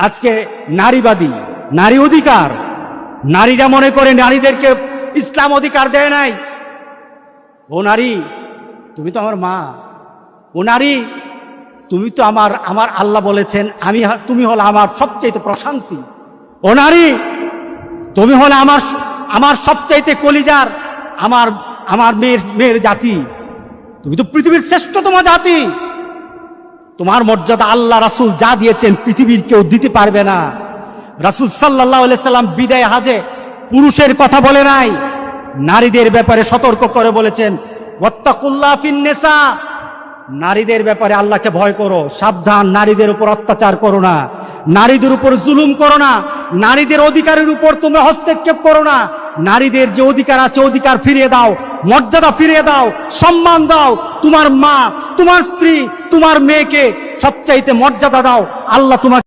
আজকে নারীবাদী, নারী অধিকার, নারীরা মনে করে নারীদেরকে ইসলাম অধিকার দেয় নাই। ও নারী, তুমি তো আমার মা। ও নারী, তুমি তো আমার আল্লাহ বলেছেন তুমি হলো আমার সবচাইতে প্রশান্তি। ও নারী, তুমি হলে আমার সবচাইতে কলিজার, আমার মেয়ের জাতি। তুমি তো পৃথিবীর শ্রেষ্ঠতম জাতি। তোমার মর্যাদা আল্লাহ রাসূল যা দিয়েছেন পৃথিবীর কেউ দিতে পারবে না। রাসূল সাল্লাল্লাহু আলাইহি সাল্লাম বিদায় হাজে পুরুষের কথা বলে নাই, নারীদের ব্যাপারে সতর্ক করে বলেছেন, ওয়াত্তাকুল্লাহ ফিন নিসা, নারীদের ব্যাপারে আল্লাহকে ভয় করো, সাবধান, নারীদের উপর অত্যাচার করো না, নারীদের উপর জুলুম করো না, নারীদের অধিকারের উপর তুমি হস্তক্ষেপ করো না। নারীদের যে অধিকার আছে অধিকার ফিরিয়ে দাও, মর্যাদা ফিরিয়ে দাও, সম্মান দাও। তোমার মা, তোমার স্ত্রী, তোমার মেয়েকে সবচাইতে মর্যাদা দাও। আল্লাহ তোমাকে